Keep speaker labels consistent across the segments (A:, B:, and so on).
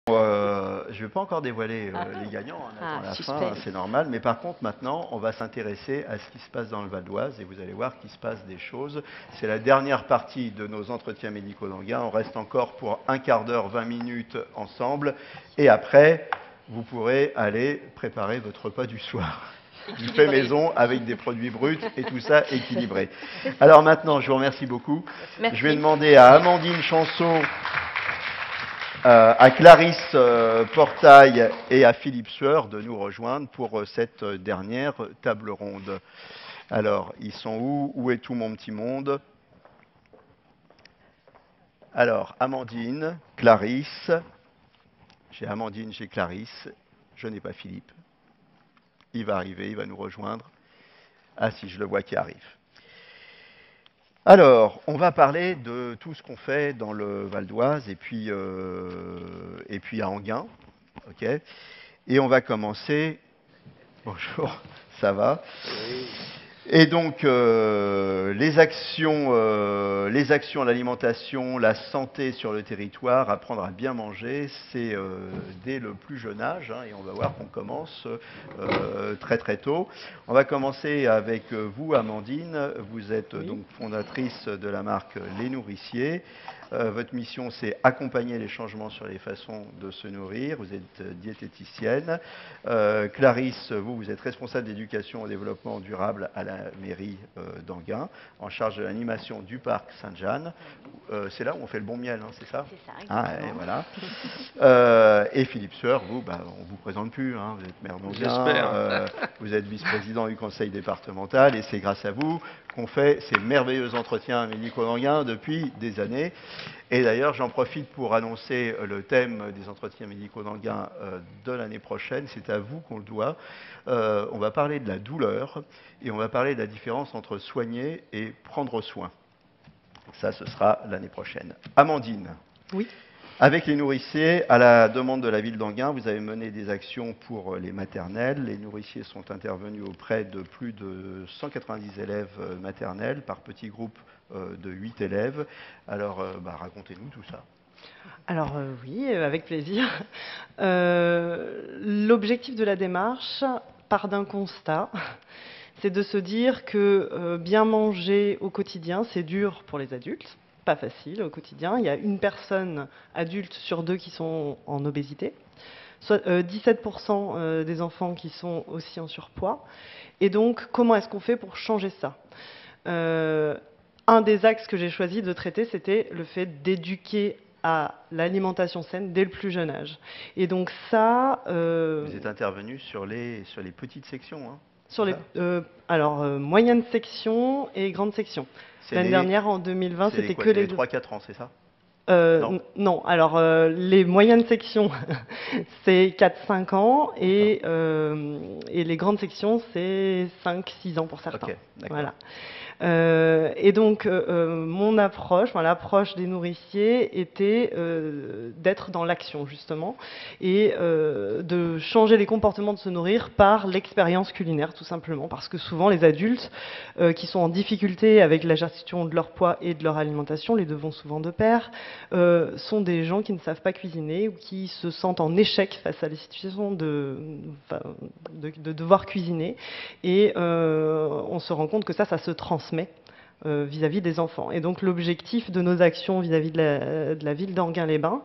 A: Je ne vais pas encore dévoiler les gagnants, on attend la fin, c'est normal. Mais par contre, maintenant, on va s'intéresser à ce qui se passe dans le Val d'Oise et vous allez voir qu'il se passe des choses. C'est la dernière partie de nos entretiens médicaux d'Anguin. On reste encore pour un quart d'heure, 20 minutes ensemble. Et après, vous pourrez aller préparer votre repas du soir. Du fait maison avec des produits bruts et tout ça équilibré. Alors maintenant, je vous remercie beaucoup. Merci. Je vais demander à Amandine Chanson, à Clarisse Portail et à Philippe Sueur de nous rejoindre pour cette dernière table ronde. Alors, ils sont où? Où est tout mon petit monde? Alors, Amandine, Clarisse. J'ai Amandine, j'ai Clarisse. Je n'ai pas Philippe. Il va arriver, il va nous rejoindre. Ah si, je le vois qui arrive. Alors, on va parler de tout ce qu'on fait dans le Val d'Oise et puis à Anguin. Okay, et on va commencer. Bonjour, ça va? Oui. Et donc, les actions à l'alimentation, la santé sur le territoire, apprendre à bien manger, c'est dès le plus jeune âge, hein, et on va voir qu'on commence très très tôt. On va commencer avec vous, Amandine. Vous êtes donc fondatrice de la marque Les Nourriciers. Votre mission, c'est accompagner les changements sur les façons de se nourrir. Vous êtes diététicienne. Clarisse, vous êtes responsable d'éducation au développement durable à la mairie d'Anguin, en charge de l'animation du parc Sainte-Jeanne. C'est là où on fait le bon miel, hein, c'est ça?
B: C'est ça, exactement.
A: Ah, et voilà. Et Philippe Sueur, vous, on ne vous présente plus, hein, vous êtes maire d'Anguin, vous êtes vice-président du conseil départemental, et c'est grâce à vous qu'on fait ces merveilleux entretiens médicaux d'Anguin depuis des années. Et d'ailleurs, j'en profite pour annoncer le thème des entretiens médicaux d'Anguin de l'année prochaine. C'est à vous qu'on le doit. On va parler de la douleur et on va parler de la différence entre soigner et prendre soin. Ça, ce sera l'année prochaine. Amandine.
B: Oui.
A: Avec les nourriciers, à la demande de la ville d'Anguin, vous avez mené des actions pour les maternelles. Les nourriciers sont intervenus auprès de plus de 190 élèves maternels par petits groupes de 8 élèves. Alors, racontez-nous tout ça.
B: Alors oui, avec plaisir. L'objectif de la démarche part d'un constat. C'est de se dire que bien manger au quotidien, c'est dur pour les adultes. Pas facile au quotidien. Il y a une personne adulte sur deux qui sont en obésité, soit 17% des enfants qui sont aussi en surpoids. Et donc, comment est-ce qu'on fait pour changer ça? Un des axes que j'ai choisi de traiter, c'était le fait d'éduquer à l'alimentation saine dès le plus jeune âge. Et donc ça...
A: Vous êtes intervenu sur les petites sections, hein?
B: Sur les, moyenne section et grande section. L'année dernière, en 2020, c'était que les
A: 3-4 ans, c'est ça?
B: Non, alors les moyennes sections, c'est 4-5 ans et les grandes sections, c'est 5-6 ans pour certains.
A: Okay,
B: voilà. Et donc, mon approche, l'approche des nourriciers était d'être dans l'action, justement, et de changer les comportements de se nourrir par l'expérience culinaire, tout simplement, parce que souvent, les adultes qui sont en difficulté avec la gestion de leur poids et de leur alimentation, les deux vont souvent de pair, sont des gens qui ne savent pas cuisiner ou qui se sentent en échec face à la situation de devoir cuisiner. Et on se rend compte que ça se transmet vis-à-vis des enfants. Et donc l'objectif de nos actions vis-à-vis de la ville d'Anguin-les-Bains,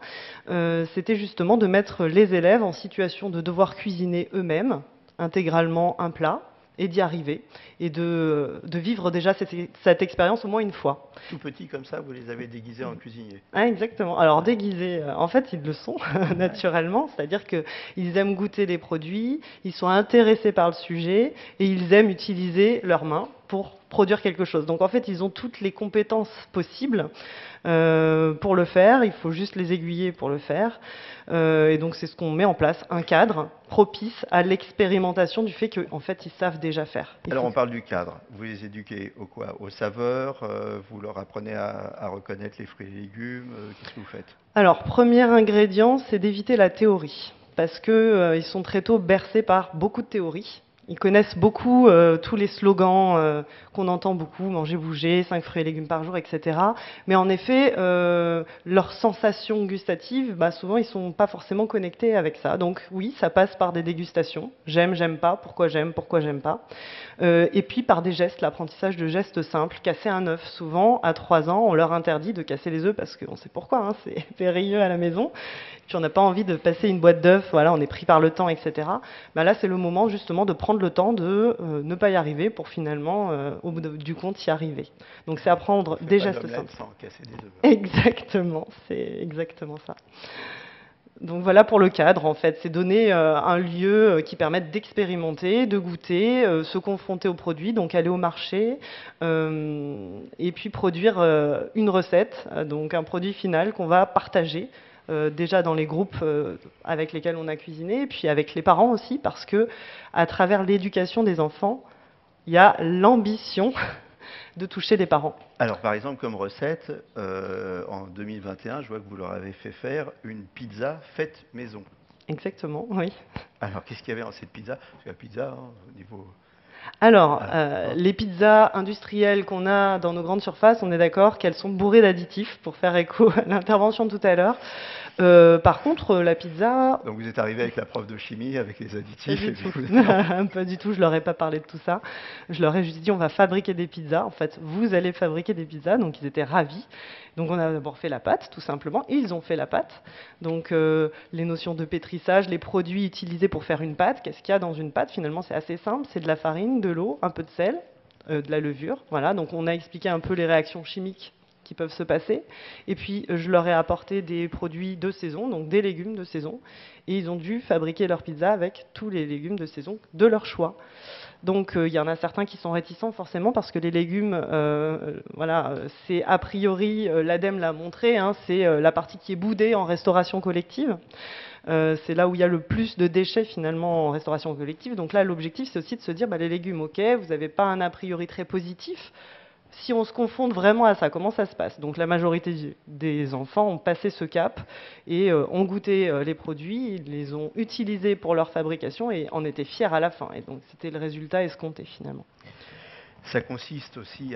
B: c'était justement de mettre les élèves en situation de devoir cuisiner eux-mêmes intégralement un plat, et d'y arriver, et de vivre déjà cette expérience au moins une fois.
A: Tout petit comme ça, vous les avez déguisés en cuisiniers.
B: Ah, exactement. Alors déguisés, en fait, ils le sont naturellement, c'est-à-dire qu'ils aiment goûter les produits, ils sont intéressés par le sujet, et ils aiment utiliser leurs mains pour produire quelque chose. Donc en fait, ils ont toutes les compétences possibles pour le faire, il faut juste les aiguiller pour le faire. Et donc c'est ce qu'on met en place, un cadre propice à l'expérimentation du fait qu'en fait ils savent déjà faire.
A: Alors on parle du cadre, vous les éduquez au quoi? Aux saveurs, vous leur apprenez à reconnaître les fruits et légumes, qu'est-ce que vous faites?
B: Alors premier ingrédient, c'est d'éviter la théorie, parce qu'ils sont très tôt bercés par beaucoup de théories. Ils connaissent beaucoup tous les slogans qu'on entend beaucoup, manger, bouger, 5 fruits et légumes par jour, etc. Mais en effet, leurs sensations gustatives, bah, souvent, ils ne sont pas forcément connectés avec ça. Donc oui, ça passe par des dégustations. J'aime, j'aime pas, pourquoi j'aime pas. Et puis par des gestes, l'apprentissage de gestes simples. Casser un œuf, souvent, à 3 ans, on leur interdit de casser les œufs parce qu'on sait pourquoi, hein, c'est périlleux à la maison. Puis on n'a pas envie de passer une boîte d'œufs, voilà, on est pris par le temps, etc. Bah là, c'est le moment justement de prendre le temps de ne pas y arriver pour finalement, au bout du compte, y arriver. Donc c'est apprendre des gestes simples.
A: Sans casser des œufs.
B: Exactement, c'est exactement ça. Donc voilà pour le cadre, en fait, c'est donner un lieu qui permette d'expérimenter, de goûter, se confronter aux produits, donc aller au marché, et puis produire une recette, donc un produit final qu'on va partager. Déjà dans les groupes avec lesquels on a cuisiné, et puis avec les parents aussi, parce que à travers l'éducation des enfants, il y a l'ambition de toucher les parents.
A: Alors, par exemple, comme recette, en 2021, je vois que vous leur avez fait faire une pizza faite maison.
B: Exactement, oui.
A: Alors, qu'est-ce qu'il y avait dans cette pizza? Parce que la pizza, hein, au niveau...
B: Alors, les pizzas industrielles qu'on a dans nos grandes surfaces, on est d'accord qu'elles sont bourrées d'additifs, pour faire écho à l'intervention de tout à l'heure. Par contre, la pizza...
A: Donc vous êtes arrivé avec la prof de chimie, avec les additifs.
B: Pas du tout. Pas du tout, je leur ai pas parlé de tout ça. Je leur ai juste dit, on va fabriquer des pizzas. En fait, vous allez fabriquer des pizzas. Donc ils étaient ravis. Donc on a d'abord fait la pâte, tout simplement. Et ils ont fait la pâte. Donc les notions de pétrissage, les produits utilisés pour faire une pâte. Qu'est-ce qu'il y a dans une pâte? Finalement, c'est assez simple. C'est de la farine, de l'eau, un peu de sel, de la levure. Voilà, donc on a expliqué un peu les réactions chimiques qui peuvent se passer. Et puis, je leur ai apporté des produits de saison, donc des légumes de saison. Et ils ont dû fabriquer leur pizza avec tous les légumes de saison de leur choix. Donc, il y en a certains qui sont réticents forcément parce que les légumes, voilà, c'est a priori, l'ADEME l'a montré, hein, c'est la partie qui est boudée en restauration collective. C'est là où il y a le plus de déchets finalement en restauration collective. Donc là, l'objectif, c'est aussi de se dire, bah, les légumes, ok, vous n'avez pas un a priori très positif. Si on se confronte vraiment à ça, comment ça se passe? Donc la majorité des enfants ont passé ce cap et ont goûté les produits, ils les ont utilisés pour leur fabrication et en étaient fiers à la fin. Et donc c'était le résultat escompté finalement.
A: Ça consiste aussi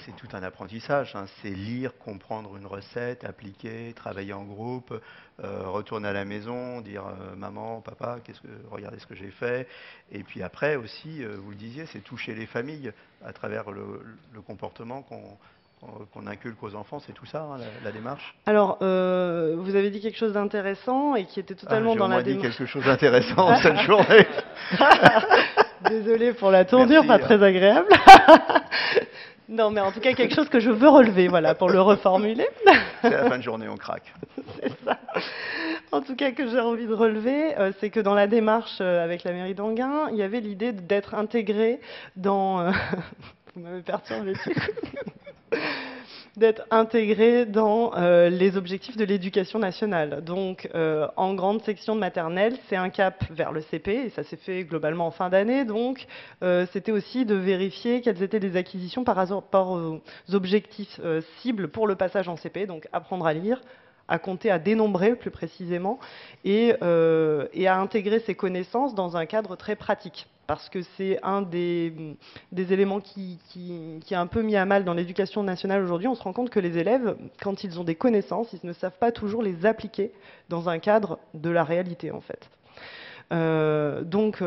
A: c'est tout un apprentissage, hein, c'est lire, comprendre une recette, appliquer, travailler en groupe, retourner à la maison, dire maman, papa, regardez ce que j'ai fait. Et puis après aussi, vous le disiez, c'est toucher les familles à travers le comportement qu'on inculque aux enfants, c'est tout ça, hein, la démarche?
B: Alors, vous avez dit quelque chose d'intéressant et qui était totalement dans la démarche.
A: J'ai au moins dit quelque chose d'intéressant cette journée.
B: Désolée pour la tournure, pas très agréable. Non, mais en tout cas, quelque chose que je veux relever, voilà, pour le reformuler.
A: C'est la fin de journée, on craque.
B: C'est ça. En tout cas, que j'ai envie de relever, c'est que dans la démarche avec la mairie d'Anguin, il y avait l'idée d'être intégré dans... Vous m'avez perturbé, du coup. D'être intégré dans les objectifs de l'éducation nationale. Donc, en grande section de maternelle, c'est un cap vers le CP, et ça s'est fait globalement en fin d'année. Donc, c'était aussi de vérifier quelles étaient les acquisitions par rapport aux objectifs cibles pour le passage en CP, donc apprendre à lire, à compter, à dénombrer plus précisément, et à intégrer ces connaissances dans un cadre très pratique. Parce que c'est un des éléments qui est un peu mis à mal dans l'éducation nationale aujourd'hui. On se rend compte que les élèves, quand ils ont des connaissances, ils ne savent pas toujours les appliquer dans un cadre de la réalité, en fait. Donc,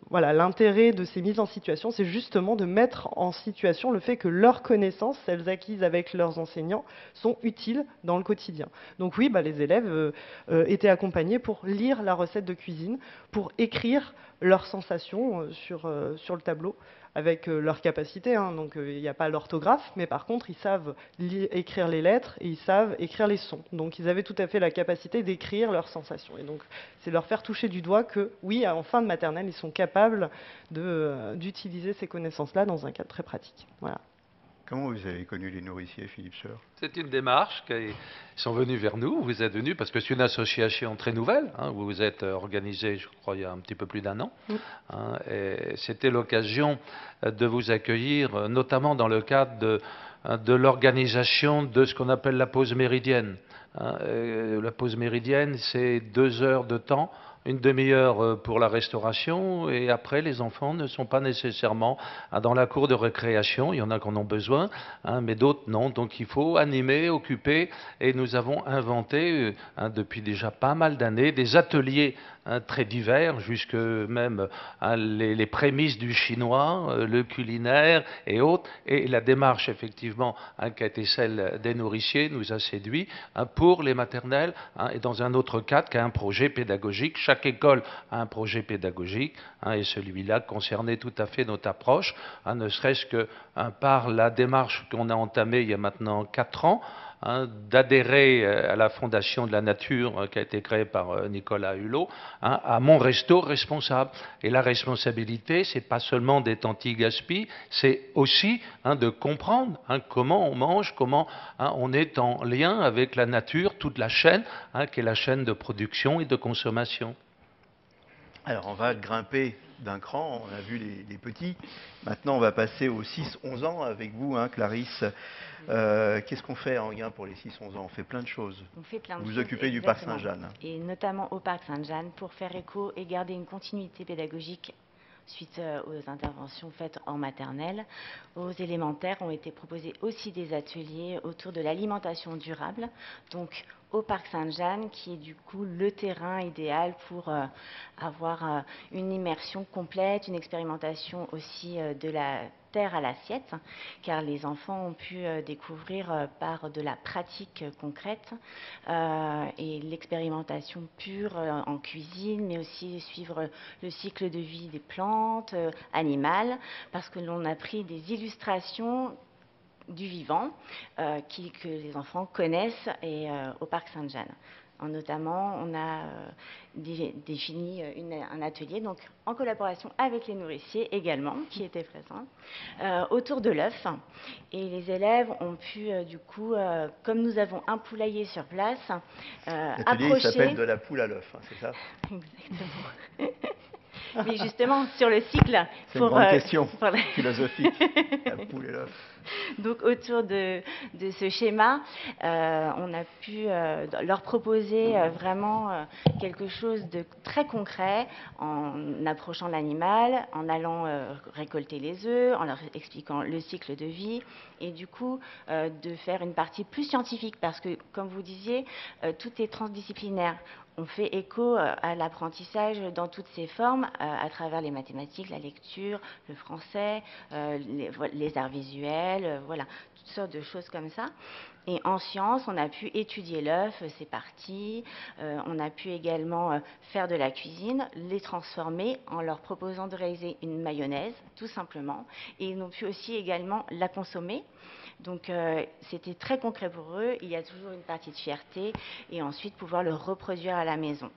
B: voilà, l'intérêt de ces mises en situation, c'est justement de mettre en situation le fait que leurs connaissances, celles acquises avec leurs enseignants, sont utiles dans le quotidien. Donc oui, bah, les élèves étaient accompagnés pour lire la recette de cuisine, pour écrire leurs sensations sur le tableau, avec leur capacité, hein. Donc il n'y a pas l'orthographe, mais par contre ils savent écrire les lettres et ils savent écrire les sons. Donc ils avaient tout à fait la capacité d'écrire leurs sensations. Et donc c'est leur faire toucher du doigt que oui, en fin de maternelle, ils sont capables d'utiliser ces connaissances-là dans un cadre très pratique. Voilà.
A: Comment vous avez connu les nourriciers, Philippe Sœur?
C: C'est une démarche qui sont venus vers nous. Vous êtes venus parce que c'est une association très nouvelle. Hein, vous vous êtes organisé, je crois, il y a un petit peu plus d'1 an. Hein, et c'était l'occasion de vous accueillir, notamment dans le cadre de l'organisation de ce qu'on appelle la pause méridienne. Hein, la pause méridienne, c'est 2 heures de temps une demi-heure pour la restauration, et après les enfants ne sont pas nécessairement dans la cour de récréation. Il y en a qui en ont besoin, mais d'autres non. Donc il faut animer, occuper, et nous avons inventé depuis déjà pas mal d'années des ateliers très divers, jusque même les prémices du chinois, le culinaire et autres. Et la démarche effectivement qui a été celle des nourriciers nous a séduit pour les maternelles, et dans un autre cadre qu'un projet pédagogique. Chaque école a un projet pédagogique, et celui-là concernait tout à fait notre approche, ne serait-ce que par la démarche qu'on a entamée il y a maintenant 4 ans, d'adhérer à la Fondation de la Nature qui a été créée par Nicolas Hulot, à Mon Resto Responsable. Et la responsabilité, c'est pas seulement d'être anti-gaspi, c'est aussi de comprendre comment on mange, comment on est en lien avec la nature, toute la chaîne, qui est la chaîne de production et de consommation.
A: Alors, on va grimper d'un cran, on a vu les petits. Maintenant, on va passer aux 6-11 ans avec vous, Clarisse. Qu'est-ce qu'on fait à Enghien pour les 6-11 ans? On fait plein de choses.
D: On fait plein de
A: vous
D: choses.
A: Vous occupez du parc Saint-Jeanne.
D: Et notamment au parc Saint-Jeanne pour faire écho et garder une continuité pédagogique suite aux interventions faites en maternelle. Aux élémentaires ont été proposés aussi des ateliers autour de l'alimentation durable, donc au parc Sainte-Jeanne, qui est du coup le terrain idéal pour avoir une immersion complète, une expérimentation aussi de la terre à l'assiette, car les enfants ont pu découvrir par de la pratique concrète et l'expérimentation pure en cuisine, mais aussi suivre le cycle de vie des plantes animales, parce que l'on a pris des illustrations du vivant que les enfants connaissent au parc Sainte-Jeanne. Notamment, on a défini un atelier donc, en collaboration avec les nourriciers également, qui étaient présents, autour de l'œuf. Et les élèves ont pu, du coup, comme nous avons un poulailler sur place,
A: l'atelier s'appelle de la poule à l'œuf, c'est ça?
D: Exactement. Mais justement, sur le cycle...
A: C'est une grande question philosophique, la poule et l'œuf.
D: Donc, autour de ce schéma, on a pu leur proposer vraiment quelque chose de très concret en approchant l'animal, en allant récolter les œufs, en leur expliquant le cycle de vie et du coup de faire une partie plus scientifique parce que, comme vous disiez, tout est transdisciplinaire. On fait écho à l'apprentissage dans toutes ses formes, à travers les mathématiques, la lecture, le français, les arts visuels, voilà, toutes sortes de choses comme ça. Et en sciences, on a pu étudier l'œuf, ses parties, on a pu également faire de la cuisine, les transformer en leur proposant de réaliser une mayonnaise, tout simplement. Et ils ont pu aussi également la consommer. Donc, c'était très concret pour eux. Il y a toujours une partie de fierté et ensuite pouvoir le reproduire à la maison.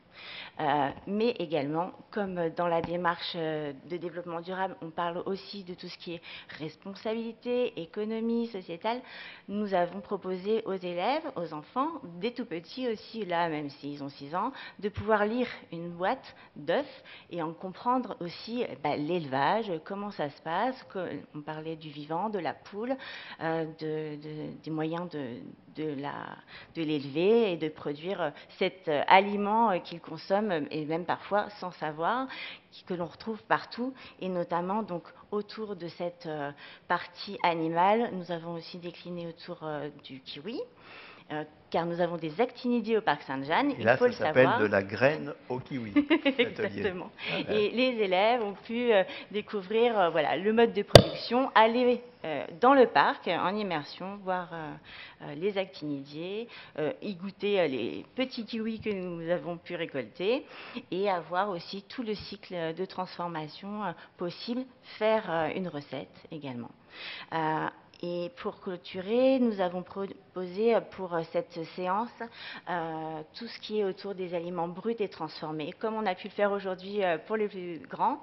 D: Mais également, comme dans la démarche de développement durable, on parle aussi de tout ce qui est responsabilité, économie, sociétale. Nous avons proposé aux élèves, aux enfants, des tout petits aussi, là, même s'ils ont 6 ans, de pouvoir lire une boîte d'œufs et en comprendre aussi l'élevage, comment ça se passe. On parlait du vivant, de la poule, des moyens de l'élever et de produire cet aliment qu'ils consomment et même parfois sans savoir, que l'on retrouve partout et notamment donc autour de cette partie animale, nous avons aussi décliné autour du kiwi. Car nous avons des actinidiés au parc Sainte-Jeanne.
A: Et là, ça s'appelle de la graine au kiwi.
D: Exactement. Et les élèves ont pu découvrir voilà, le mode de production, aller dans le parc en immersion, voir les actinidiés, y goûter les petits kiwis que nous avons pu récolter et avoir aussi tout le cycle de transformation possible, faire une recette également. Et pour clôturer, nous avons proposé pour cette séance tout ce qui est autour des aliments bruts et transformés, comme on a pu le faire aujourd'hui pour les plus grands.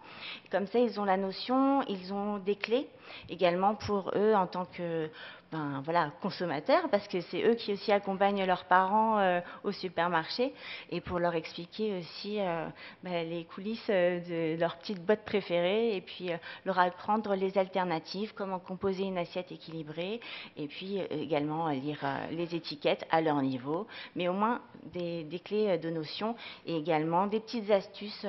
D: Comme ça, ils ont la notion, ils ont des clés également pour eux en tant que voilà, consommateurs, parce que c'est eux qui aussi accompagnent leurs parents au supermarché, et pour leur expliquer aussi les coulisses de leur petite boîte préférée, et puis leur apprendre les alternatives, comment composer une assiette équilibrée, et puis également lire les étiquettes à leur niveau, mais au moins des clés de notion et également des petites astuces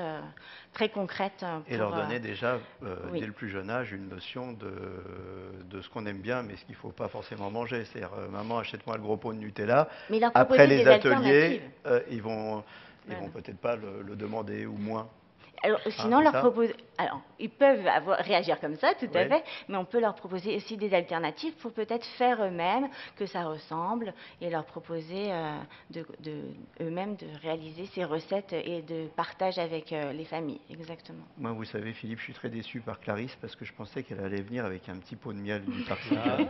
D: très concrètes.
A: Et leur donner déjà,
D: oui.
A: dès le plus jeune âge, une notion de ce qu'on aime bien, mais ce qu'il ne faut pas forcément manger. C'est-à-dire, maman, achète-moi le gros pot de Nutella.
D: Mais leur
A: Après
D: proposer
A: les
D: des
A: ateliers,
D: alternatives.
A: ils vont peut-être pas le demander ou moins.
D: Alors, sinon,
A: c'est ça
D: alors, ils peuvent réagir comme ça, tout à
A: Oui.
D: fait, mais on peut leur proposer aussi des alternatives pour peut-être faire eux-mêmes, que ça ressemble, et leur proposer eux-mêmes de réaliser ces recettes et de partage avec les familles, exactement.
A: Moi, vous savez, Philippe, je suis très déçu par Clarisse parce que je pensais qu'elle allait venir avec un petit pot de miel du parc Saint-Jean.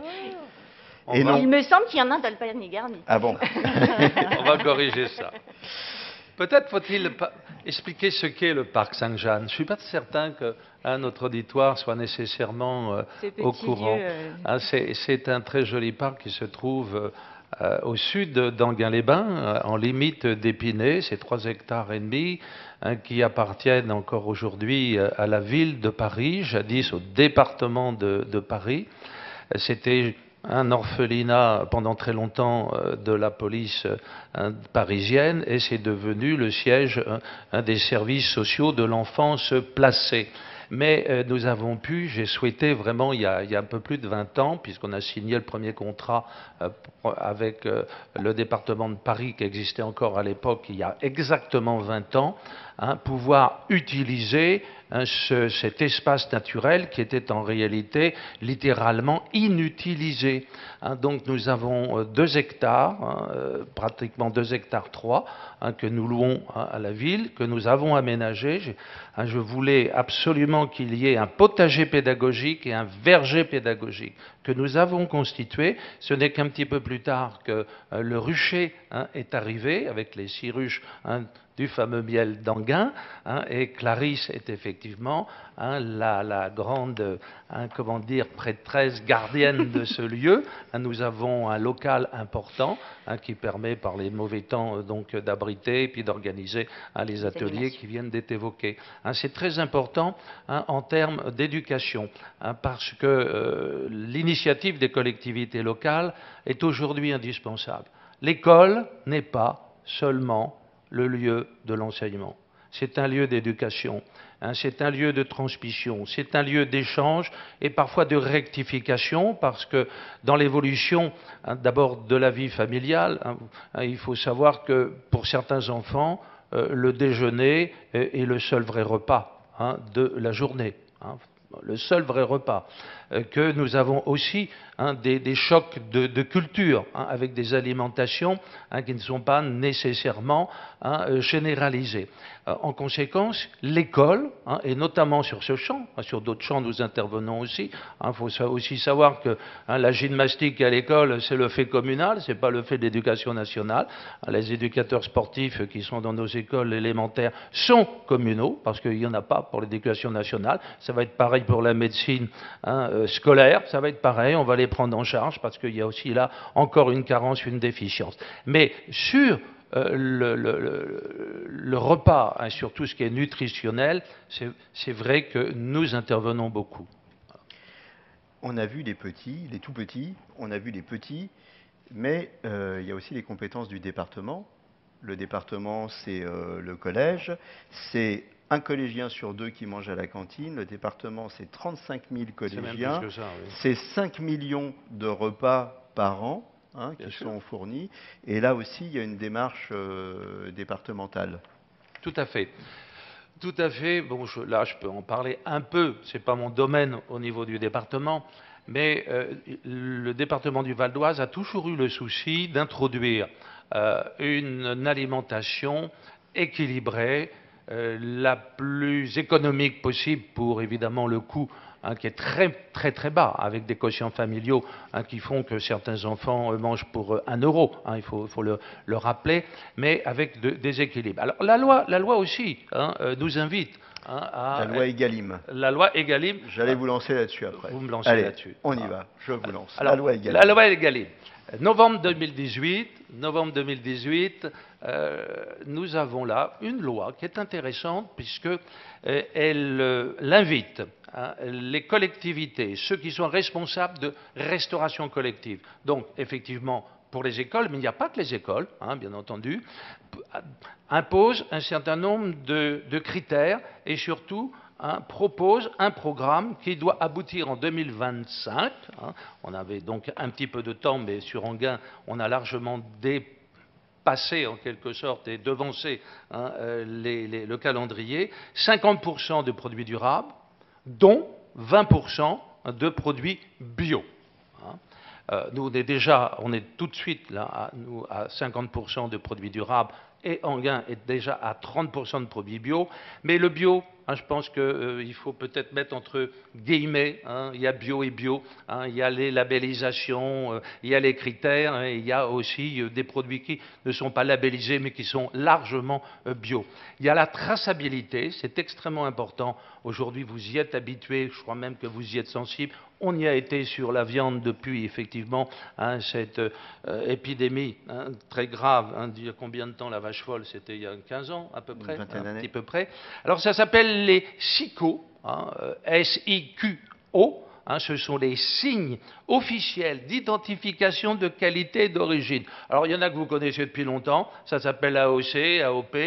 A: Et non.
D: Il me semble qu'il y en a dans le panier garni.
A: Ah bon?
C: On va corriger ça. Peut-être faut-il expliquer ce qu'est le parc Saint-Jean. Je ne suis pas certain que notre auditoire soit nécessairement au courant. C'est un très joli parc qui se trouve au sud d'Enghien-les-Bains, en limite d'Épinay. C'est 3,5 hectares qui appartiennent encore aujourd'hui à la ville de Paris, jadis au département de Paris. C'était un orphelinat pendant très longtemps de la police parisienne et c'est devenu le siège des services sociaux de l'enfance placée. Mais nous avons pu, j'ai souhaité vraiment il y a un peu plus de 20 ans, puisqu'on a signé le premier contrat avec le département de Paris qui existait encore à l'époque, il y a exactement 20 ans, pouvoir utiliser cet espace naturel qui était en réalité littéralement inutilisé. Donc nous avons 2 hectares, pratiquement 2 hectares 3, que nous louons à la ville, que nous avons aménagé. Je voulais absolument qu'il y ait un potager pédagogique et un verger pédagogique que nous avons constitué. Ce n'est qu'un petit peu plus tard que le rucher est arrivé avec les 6 ruches du fameux miel d'Enghien, et Clarisse est effectivement la grande, comment dire, prêtresse gardienne de ce lieu. Nous avons un local important qui permet par les mauvais temps donc d'abriter et puis d'organiser les ateliers qui viennent d'être évoqués. C'est très important en termes d'éducation, parce que l'initiative des collectivités locales est aujourd'hui indispensable. L'école n'est pas seulement le lieu de l'enseignement. C'est un lieu d'éducation, c'est un lieu de transmission, c'est un lieu d'échange et parfois de rectification, parce que dans l'évolution d'abord de la vie familiale, il faut savoir que pour certains enfants, le déjeuner est le seul vrai repas de la journée. Le seul vrai repas, que nous avons aussi des chocs de culture, avec des alimentations qui ne sont pas nécessairement généralisées. En conséquence, l'école, et notamment sur ce champ, sur d'autres champs nous intervenons aussi, il faut aussi savoir que la gymnastique à l'école, c'est le fait communal, c'est pas le fait de l'éducation nationale. Les éducateurs sportifs qui sont dans nos écoles élémentaires sont communaux, parce qu'il n'y en a pas pour l'éducation nationale. Ça va être pareil pour la médecine scolaire, ça va être pareil, on va les prendre en charge, parce qu'il y a aussi là encore une carence, une déficience. Mais sur le repas, sur tout ce qui est nutritionnel, c'est vrai que nous intervenons beaucoup.
A: On a vu les petits, les tout petits, on a vu les petits, mais il y a aussi les compétences du département. Le département, c'est le collège, c'est un collégien sur 2 qui mange à la cantine. Le département, c'est 35 000 collégiens, c'est 5 millions de repas par an qui sont fournis. Et là aussi, il y a une démarche départementale.
C: Tout à fait. Tout à fait. Bon, là, je peux en parler un peu. Ce n'est pas mon domaine au niveau du département. Mais le département du Val d'Oise a toujours eu le souci d'introduire une alimentation équilibrée, la plus économique possible pour évidemment le coût qui est très bas, avec des quotients familiaux qui font que certains enfants mangent pour 1 euro, il faut le rappeler, mais avec des équilibres. Alors la loi aussi nous invite
A: la loi Egalim.
C: La loi Egalim.
A: J'allais vous lancer là-dessus après.
C: Vous me lancez là-dessus.
A: On y va, je vous lance.
C: Alors,
A: la loi Egalim.
C: La loi Egalim. Novembre 2018, nous avons là une loi qui est intéressante puisqu'elle invite les collectivités, ceux qui sont responsables de restauration collective, donc effectivement pour les écoles, mais il n'y a pas que les écoles, hein, bien entendu, impose un certain nombre de critères et surtout propose un programme qui doit aboutir en 2025. Hein. On avait donc un petit peu de temps, mais sur Enghien, on a largement dépassé en quelque sorte et devancé le calendrier. 50% de produits durables, dont 20% de produits bio. Nous, on est tout de suite là, à 50% de produits durables et Enghien est déjà à 30% de produits bio. Mais le bio, je pense qu'il faut peut-être mettre entre guillemets, il y a bio et bio, il y a les labellisations, il y a les critères, il y a aussi des produits qui ne sont pas labellisés mais qui sont largement bio. Il y a la traçabilité, c'est extrêmement important. Aujourd'hui, vous y êtes habitués, je crois même que vous y êtes sensibles. On y a été sur la viande depuis, effectivement, cette épidémie très grave. Il y a combien de temps la vache folle? C'était il y a 15 ans, à peu près, un petit peu près. Alors, ça s'appelle les SIQO, S-I-Q-O. Ce sont les signes officiels d'identification de qualité et d'origine. Alors, il y en a que vous connaissez depuis longtemps, ça s'appelle AOC, AOP,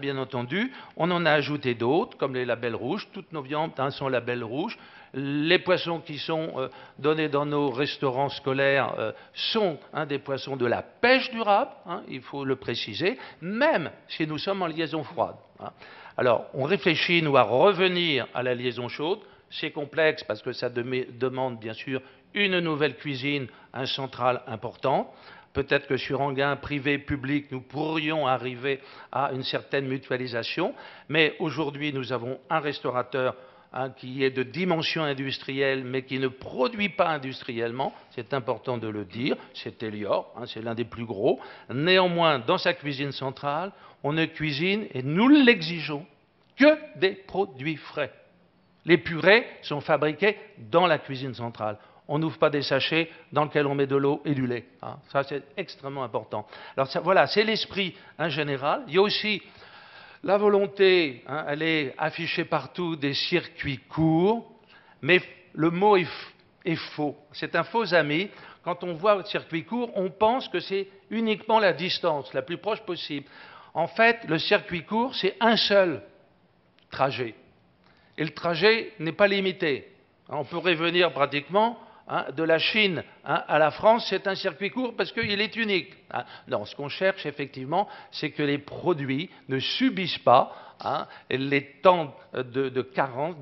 C: bien entendu. On en a ajouté d'autres, comme les labels rouges. Toutes nos viandes sont labels rouges. Les poissons qui sont donnés dans nos restaurants scolaires sont des poissons de la pêche durable, il faut le préciser, même si nous sommes en liaison froide. Alors, on réfléchit, nous, à revenir à la liaison chaude. C'est complexe parce que ça demande, bien sûr, une nouvelle cuisine, un central important. Peut-être que sur Enghien, privé, public, nous pourrions arriver à une certaine mutualisation. Mais aujourd'hui, nous avons un restaurateur qui est de dimension industrielle, mais qui ne produit pas industriellement, c'est important de le dire, c'est Elior, c'est l'un des plus gros. Néanmoins, dans sa cuisine centrale, on ne cuisine, et nous l'exigeons, que des produits frais. Les purées sont fabriquées dans la cuisine centrale. On n'ouvre pas des sachets dans lesquels on met de l'eau et du lait. Ça, c'est extrêmement important. Alors ça, voilà, c'est l'esprit général. Il y a aussi la volonté, elle est affichée partout, des circuits courts, mais le mot est faux. C'est un faux ami. Quand on voit le circuit court, on pense que c'est uniquement la distance, la plus proche possible. En fait, le circuit court, c'est un seul trajet. Et le trajet n'est pas limité. On pourrait venir pratiquement de la Chine à la France, c'est un circuit court parce qu'il est unique. Non, ce qu'on cherche effectivement, c'est que les produits ne subissent pas les temps de carence,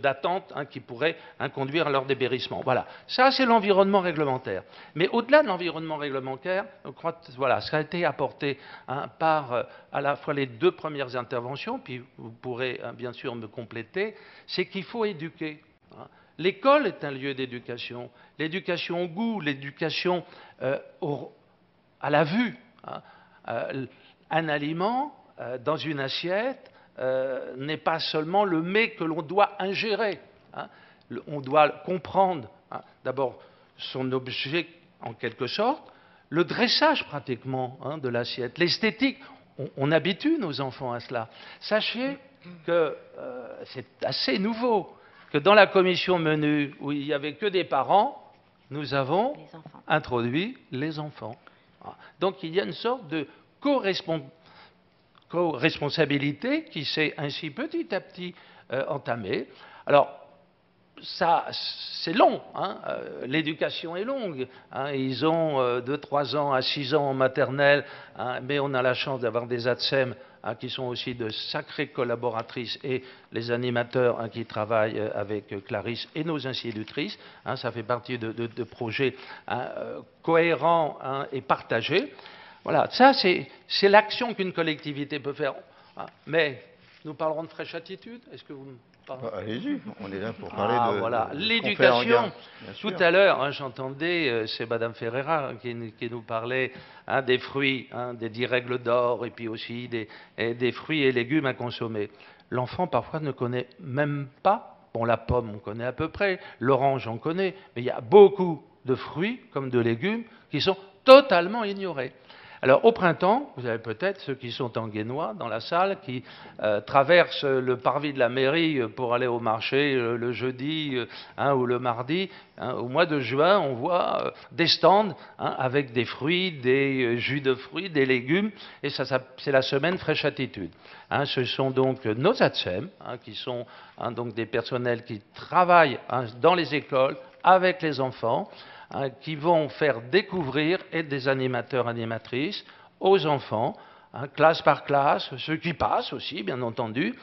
C: d'attente qui pourraient conduire à leur dépérissement. Voilà, ça c'est l'environnement réglementaire. Mais au-delà de l'environnement réglementaire, je crois que voilà, ça a été apporté par à la fois les deux premières interventions, puis vous pourrez bien sûr me compléter, c'est qu'il faut éduquer. L'école est un lieu d'éducation, l'éducation au goût, l'éducation à la vue. Un aliment dans une assiette n'est pas seulement le mets que l'on doit ingérer. On doit comprendre d'abord son objet en quelque sorte, le dressage pratiquement de l'assiette, l'esthétique. On habitue nos enfants à cela. Sachez que c'est assez nouveau. Que dans la commission menu, où il n'y avait que des parents, nous avons introduit les enfants. Donc il y a une sorte de co-responsabilité qui s'est ainsi petit à petit entamée. Alors, ça, c'est long, l'éducation est longue. Ils ont de 3 ans à 6 ans en maternelle, mais on a la chance d'avoir des ATSEM qui sont aussi de sacrées collaboratrices et les animateurs qui travaillent avec Clarisse et nos institutrices. Ça fait partie de projets cohérents et partagés. Voilà, ça c'est l'action qu'une collectivité peut faire. Mais nous parlerons de fraîche attitude. Est-ce que vous me parlez?
A: Allez-y, on est là pour parler de
C: voilà.
A: de
C: l'éducation. Tout à l'heure, j'entendais, c'est Madame Ferreira qui nous parlait des fruits, des 10 règles d'or, et puis aussi des fruits et légumes à consommer. L'enfant, parfois, ne connaît même pas, bon, la pomme, on connaît à peu près, l'orange, on connaît, mais il y a beaucoup de fruits, comme de légumes, qui sont totalement ignorés. Alors au printemps, vous avez peut-être ceux qui sont en Guénois dans la salle, qui traversent le parvis de la mairie pour aller au marché le jeudi ou le mardi. Au mois de juin, on voit des stands avec des fruits, des jus de fruits, des légumes, et ça c'est la semaine Fraîche Attitude. Ce sont donc nos ATSEM, qui sont donc des personnels qui travaillent dans les écoles avec les enfants, qui vont faire découvrir, et des animateurs, animatrices, aux enfants, classe par classe, ceux qui passent aussi, bien entendu,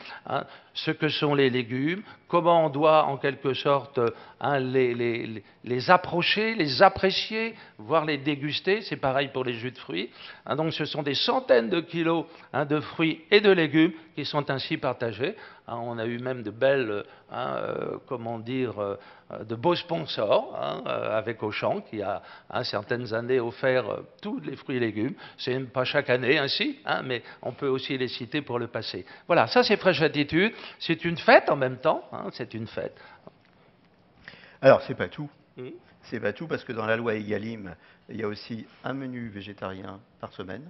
C: ce que sont les légumes, comment on doit en quelque sorte les approcher, les apprécier, voire les déguster. C'est pareil pour les jus de fruits. Donc ce sont des centaines de kilos de fruits et de légumes qui sont ainsi partagés. On a eu même de belles, comment dire, de beaux sponsors, avec Auchan, qui a certaines années offert tous les fruits et légumes. C'est pas chaque année ainsi, mais on peut aussi les citer pour le passé. Voilà, ça c'est Fraîche Attitude. C'est une fête en même temps, c'est une fête.
A: Alors, c'est pas tout. C'est pas tout, parce que dans la loi Egalim, il y a aussi un menu végétarien par semaine.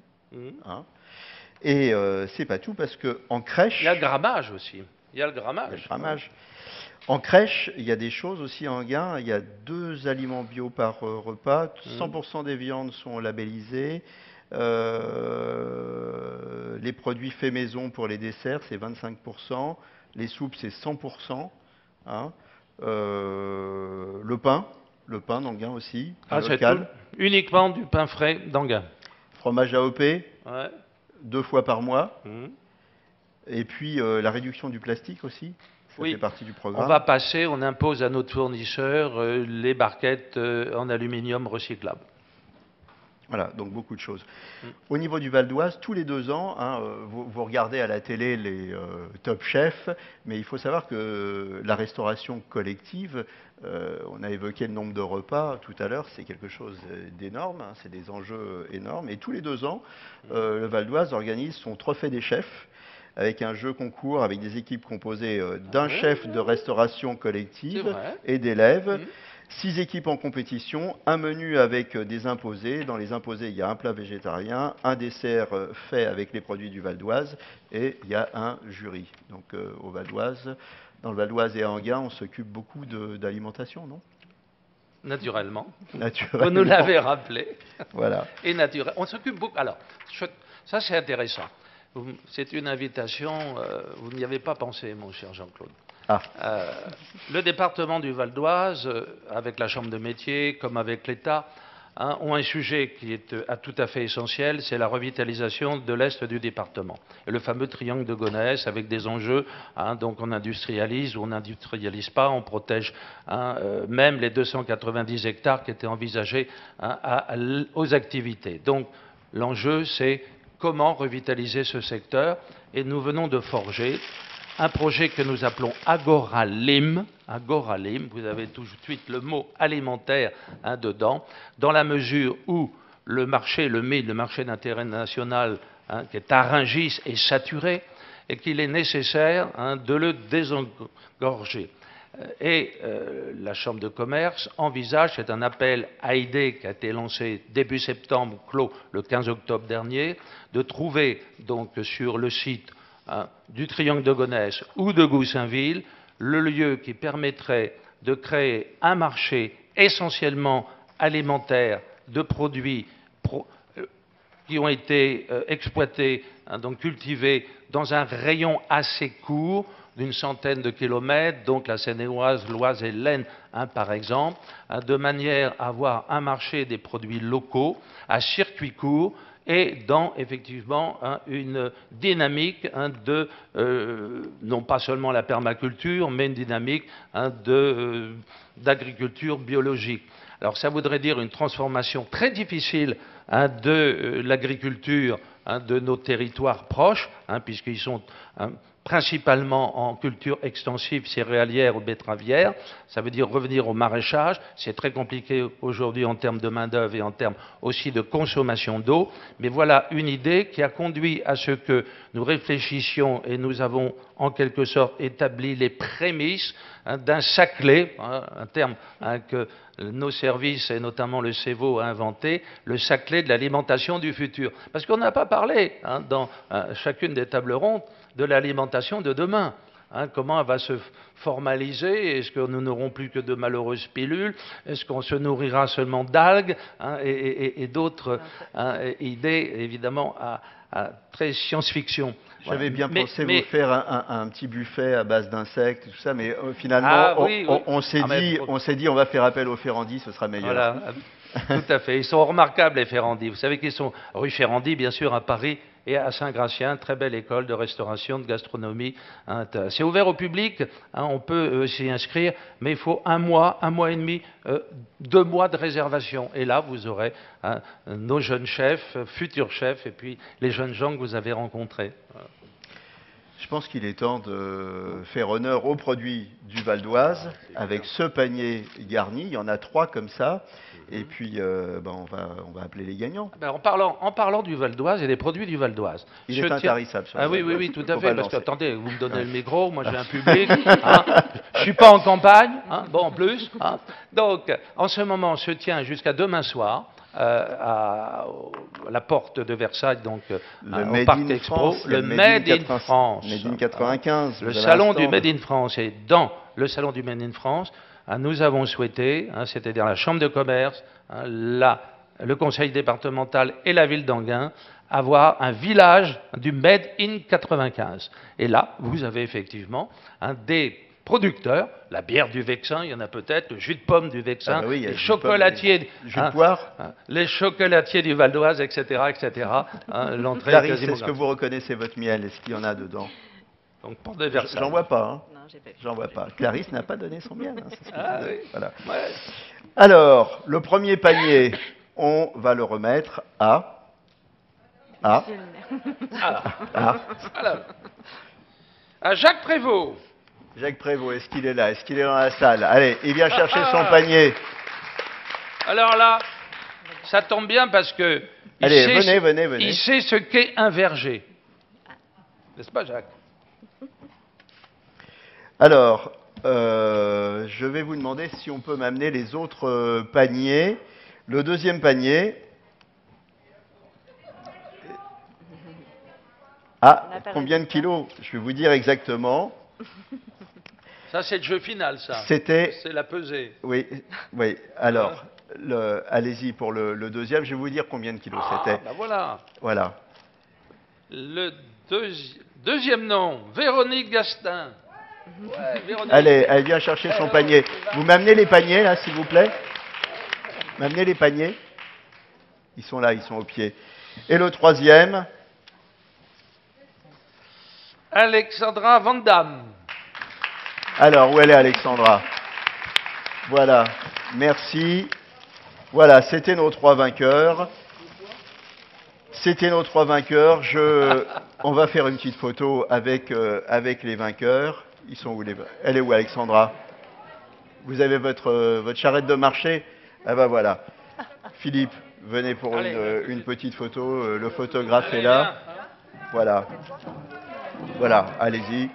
A: Et c'est pas tout, parce qu'en crèche...
C: Il y a le grammage aussi. Il y a le grammage.
A: Il y a le grammage. En crèche, il y a des choses aussi en gain. Il y a 2 aliments bio par repas. 100% des viandes sont labellisées. Les produits faits maison pour les desserts, c'est 25%. Les soupes, c'est 100%. Le pain d'Anguin aussi, local.
C: Uniquement du pain frais d'Anguin.
A: Fromage AOP,
C: ouais.
A: 2 fois par mois. Et puis la réduction du plastique aussi, ça fait partie du programme.
C: On va passer, on impose à notre fournisseur les barquettes en aluminium recyclable.
A: Voilà, donc beaucoup de choses. Au niveau du Val d'Oise, tous les 2 ans, vous regardez à la télé les Top Chefs, mais il faut savoir que la restauration collective, on a évoqué le nombre de repas tout à l'heure, c'est quelque chose d'énorme, c'est des enjeux énormes. Et tous les 2 ans, le Val d'Oise organise son trophée des chefs, avec un jeu concours, avec des équipes composées d'un chef de restauration collective et d'élèves. 6 équipes en compétition, un menu avec des imposés. Dans les imposés, il y a un plat végétarien, un dessert fait avec les produits du Val d'Oise, et il y a un jury. Donc au Val d'Oise, dans le Val d'Oise et à Anguin, on s'occupe beaucoup d'alimentation, non?
C: Naturellement.
A: Naturellement.
C: Vous nous l'avez rappelé.
A: Voilà.
C: Et naturellement. On s'occupe beaucoup. Alors, ça c'est intéressant. C'est une invitation, vous n'y avez pas pensé, mon cher Jean-Claude. Le département du Val d'Oise, avec la Chambre de métier, comme avec l'État, ont un sujet qui est tout à fait essentiel, c'est la revitalisation de l'Est du département. Et le fameux triangle de Gonesse, avec des enjeux, donc on industrialise ou on n'industrialise pas, on protège même les 290 hectares qui étaient envisagés aux activités. Donc l'enjeu, c'est comment revitaliser ce secteur, et nous venons de forger un projet que nous appelons Agoralim. Agoralim, vous avez tout de suite le mot alimentaire dedans, dans la mesure où le marché, le marché d'intérêt national, qui est à Rungis, est saturé, et qu'il est nécessaire de le désengorger. Et la Chambre de commerce envisage, c'est un appel AID qui a été lancé début septembre, clos le 15 octobre dernier, de trouver donc sur le site du Triangle de Gonesse ou de Goussainville le lieu qui permettrait de créer un marché essentiellement alimentaire de produits qui ont été exploités, donc cultivés dans un rayon assez court, d'une centaine de kilomètres, donc la Seine-et-Oise, l'Oise et l'Aisne, par exemple, de manière à avoir un marché des produits locaux à circuit court et dans effectivement une dynamique non pas seulement la permaculture, mais une dynamique d'agriculture biologique. Alors ça voudrait dire une transformation très difficile de l'agriculture de nos territoires proches, puisqu'ils sont principalement en culture extensive céréalière ou betteravière. Ça veut dire revenir au maraîchage. C'est très compliqué aujourd'hui en termes de main-d'œuvre et en termes aussi de consommation d'eau. Mais voilà une idée qui a conduit à ce que nous réfléchissions, et nous avons en quelque sorte établi les prémices d'un SACLE, un terme que nos services, et notamment le CEVO, a inventé le sac-clé de l'alimentation du futur. Parce qu'on n'a pas parlé, hein, dans chacune des tables rondes, de l'alimentation de demain. Hein, comment elle va se formaliser? Est-ce que nous n'aurons plus que de malheureuses pilules? Est-ce qu'on se nourrira seulement d'algues, hein, et d'autres idées, évidemment, très science-fiction.
A: J'avais bien pensé vous faire un petit buffet à base d'insectes, tout ça, mais finalement, on s'est dit, on va faire appel aux Ferrandi, ce sera meilleur.
C: Voilà, tout à fait. Ils sont remarquables, les Ferrandi. Vous savez qu'ils sont rue Ferrandi, bien sûr, à Paris, et à Saint-Gratien, très belle école de restauration, de gastronomie. Hein, c'est ouvert au public, hein, on peut s'y inscrire, mais il faut un mois et demi, 2 mois de réservation. Et là, vous aurez nos jeunes chefs, futurs chefs, et puis les jeunes gens que vous avez rencontrés. Voilà.
A: Je pense qu'il est temps de faire honneur aux produits du Val d'Oise avec ce panier garni. Il y en a 3 comme ça. Et puis, on va appeler les gagnants.
C: Ben, en parlant du Val d'Oise et des produits du Val d'Oise.
A: Il est intarissable.
C: Oui, tout à fait. Parce que, attendez, vous me donnez le micro, moi j'ai un public. Hein, je ne suis pas en campagne, hein, bon, en plus. Hein. Donc, en ce moment, se tient jusqu'à demain soir. À la porte de Versailles, donc au Parc Expo, le Made in France.
A: Made in 95.
C: Le salon du Made in France. Et dans le salon du Made in France, nous avons souhaité, c'est-à-dire la Chambre de commerce, le Conseil départemental et la ville d'Enghien, avoir un village du Made in 95. Et là, vous avez effectivement des producteurs, la bière du Vexin, il y en a peut-être, le jus de pomme du Vexin, les chocolatiers,
A: jus de poire,
C: les chocolatiers du Val d'Oise, etc., etc. L'entrée est
A: Clarisse, est-ce que vous reconnaissez votre miel? Est-ce qu'il y en a dedans?
C: Donc, porte de Versailles.
A: J'en vois pas. Hein.
D: Non, j'ai pas vu.
A: J'en vois pas. Clarisse n'a pas donné son miel. Hein,
C: oui.
A: Voilà.
C: Ouais.
A: Alors, le premier panier, on va le remettre à
C: Jacques Prévost.
A: Jacques Prévost, est-ce qu'il est là? Est-ce qu'il est dans la salle? Allez, il vient chercher son panier.
C: Alors là, ça tombe bien parce que
A: venez.
C: Il sait ce qu'est un verger. N'est-ce pas, Jacques?
A: Alors, je vais vous demander si on peut m'amener les autres paniers. Le deuxième panier. Combien de kilos? Je vais vous dire exactement.
C: Ça, c'est le jeu final, ça.
A: C'est
C: la pesée.
A: Oui. Alors, allez-y pour le deuxième. Je vais vous dire combien de kilos c'était.
C: Ben voilà.
A: Voilà.
C: Le deuxième nom, Véronique Gastin. Ouais, Véronique.
A: Allez, elle vient chercher son panier. Vous m'amenez les paniers, là, s'il vous plaît? M'amenez les paniers. Ils sont là, ils sont au pied. Et le troisième?
C: Alexandra Van Damme.
A: Alors, où elle est, Alexandra? Voilà, merci. Voilà, c'était nos 3 vainqueurs. On va faire une petite photo avec les vainqueurs. Ils sont où Elle est où, Alexandra? Vous avez votre charrette de marché? Ah ben voilà. Philippe, venez pour une petite photo. Le photographe est là. Voilà. Voilà, allez-y.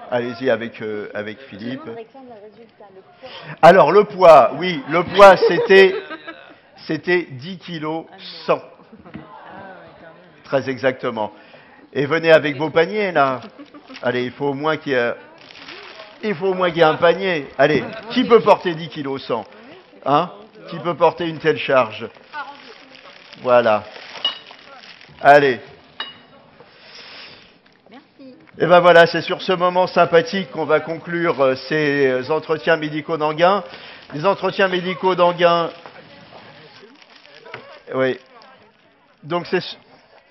A: Allez-y avec Philippe. Alors le poids, oui, le poids c'était 10 kg 100. Très exactement. Et venez avec vos paniers là. Allez, il faut au moins qu'il y ait un panier. Allez, qui peut porter 10 kg 100 hein? Qui peut porter une telle charge? Voilà. Allez. Et ben voilà, c'est sur ce moment sympathique qu'on va conclure ces entretiens médicaux d'Enghien. Les entretiens médicaux d'Enghien. Oui. Donc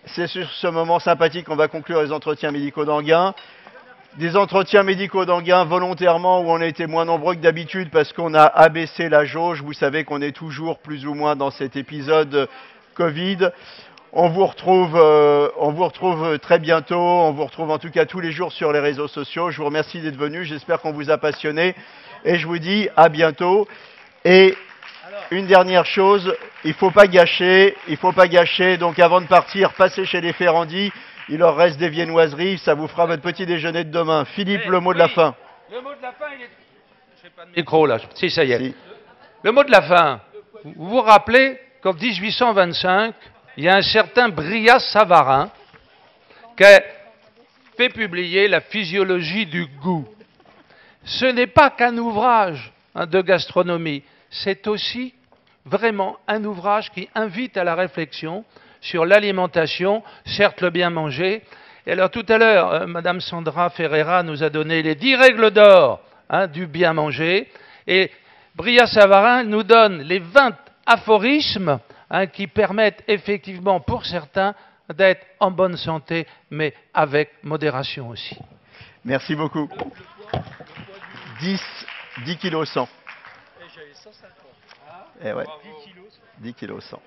A: c'est sur ce moment sympathique qu'on va conclure les entretiens médicaux d'Enghien. Des entretiens médicaux d'Enghien volontairement où on a été moins nombreux que d'habitude parce qu'on a abaissé la jauge. Vous savez qu'on est toujours plus ou moins dans cet épisode Covid. On vous retrouve très bientôt. On vous retrouve en tout cas tous les jours sur les réseaux sociaux. Je vous remercie d'être venus. J'espère qu'on vous a passionné. Et je vous dis à bientôt. Et une dernière chose, il ne faut pas gâcher. Donc avant de partir, passez chez les Ferrandi. Il leur reste des viennoiseries. Ça vous fera votre petit déjeuner de demain. Philippe, le mot de la fin.
C: Le mot de la fin, il est... Je n'ai pas de micro là. Si, ça y est. Si. Le mot de la fin. Vous vous rappelez qu'en 1825, il y a un certain Brillat Savarin qui a fait publier La physiologie du goût. Ce n'est pas qu'un ouvrage de gastronomie, c'est aussi vraiment un ouvrage qui invite à la réflexion sur l'alimentation, certes le bien manger. Et alors tout à l'heure, Madame Sandra Ferreira nous a donné les 10 règles d'or du bien manger. Et Brillat Savarin nous donne les 20 aphorismes qui permettent effectivement pour certains d'être en bonne santé, mais avec modération aussi.
A: Merci beaucoup. 10 kg 100. Et ouais. 10 kg 100.